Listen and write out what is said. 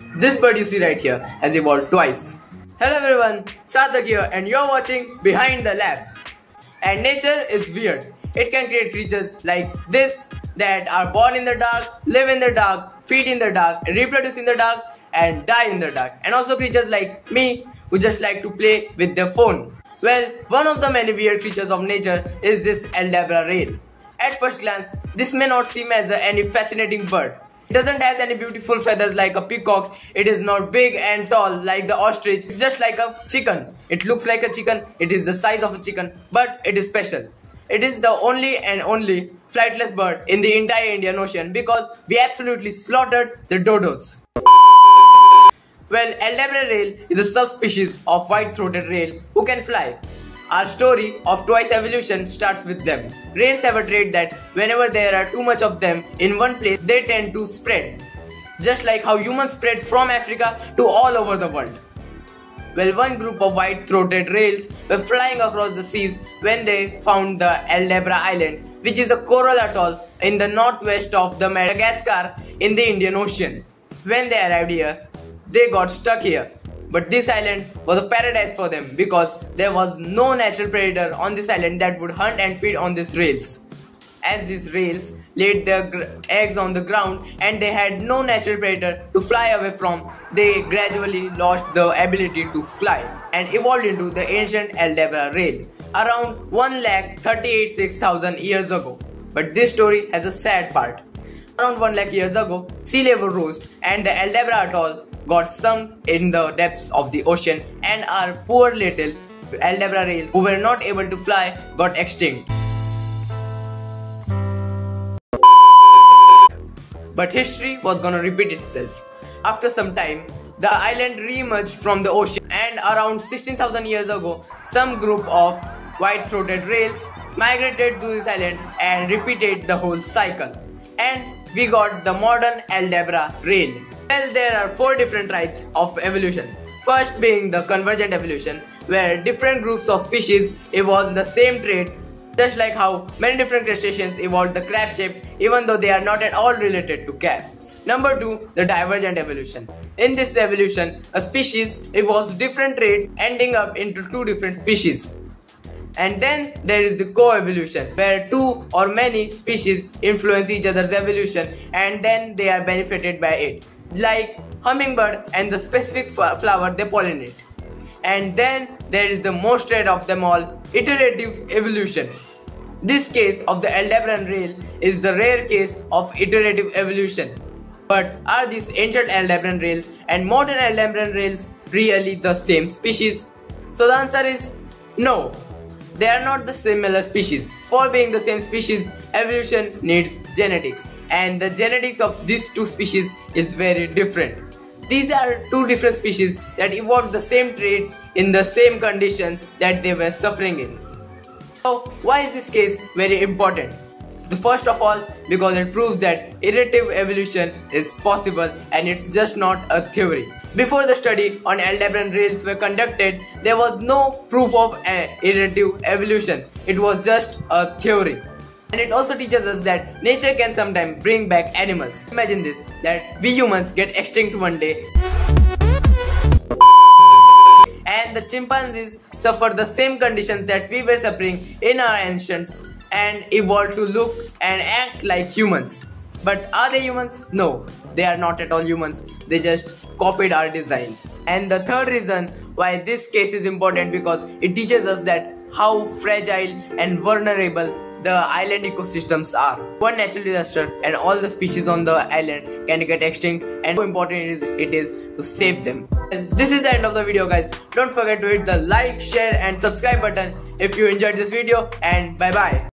This bird you see right here has evolved twice. Hello everyone, Sarthak here and you're watching Behind the Lab. And nature is weird. It can create creatures like this that are born in the dark, live in the dark, feed in the dark, reproduce in the dark and die in the dark. And also creatures like me who just like to play with their phone. Well, one of the many weird creatures of nature is this Aldabra rail. At first glance, this may not seem as any fascinating bird. It doesn't have any beautiful feathers like a peacock. It is not big and tall like the ostrich. It's just like a chicken. It looks like a chicken. It is the size of a chicken, but it is special. It is the only flightless bird in the entire Indian Ocean because we absolutely slaughtered the dodos. Well, Aldabra rail is a subspecies of white-throated rail who can fly. Our story of twice evolution starts with them. Rails have a trait that whenever there are too much of them in one place, they tend to spread. Just like how humans spread from Africa to all over the world. Well, one group of white-throated rails were flying across the seas when they found the Aldabra Island, which is a coral atoll in the northwest of the Madagascar in the Indian Ocean. When they arrived here, they got stuck here. But this island was a paradise for them because there was no natural predator on this island that would hunt and feed on these rails. As these rails laid their eggs on the ground and they had no natural predator to fly away from, they gradually lost the ability to fly and evolved into the ancient Aldabra rail around 1,38,600 years ago. But this story has a sad part. Around 1 lakh years ago, sea level rose and the Aldabra atoll got sunk in the depths of the ocean and our poor little Aldabra rails who were not able to fly got extinct. But history was gonna repeat itself. After some time, the island re-emerged from the ocean and around 16,000 years ago, some group of white-throated rails migrated to this island and repeated the whole cycle. And we got the modern Aldabra rail. Well, there are 4 different types of evolution. First being the convergent evolution, where different groups of species evolve the same trait, just like how many different crustaceans evolved the crab shape even though they are not at all related to crabs. Number 2, the divergent evolution. In this evolution, a species evolves different traits ending up into 2 different species. And then there is the co-evolution, where 2 or many species influence each other's evolution and then they are benefited by it. Like hummingbird and the specific flower they pollinate. And then there is the most rare of them all, iterative evolution. This case of the Aldabran rail is the rare case of iterative evolution. But are these ancient Aldabran rails and modern Aldabran rails really the same species? So the answer is no. They are not the similar species. For being the same species, evolution needs genetics. And the genetics of these 2 species is very different. These are 2 different species that evolved the same traits in the same condition that they were suffering in. So why is this case very important? First of all, because it proves that iterative evolution is possible and it's just not a theory. Before the study on Aldabran rails were conducted, there was no proof of iterative evolution. It was just a theory. And it also teaches us that nature can sometimes bring back animals. Imagine this, that we humans get extinct one day and the chimpanzees suffer the same conditions that we were suffering in our ancients and evolved to look and act like humans. But are they humans? No, they are not at all humans. They just copied our designs. And the third reason why this case is important because it teaches us that how fragile and vulnerable the island ecosystems are. One natural disaster and all the species on the island can get extinct, and how important it is to save them. And this is the end of the video, guys. Don't forget to hit the like, share and subscribe button if you enjoyed this video, and bye bye.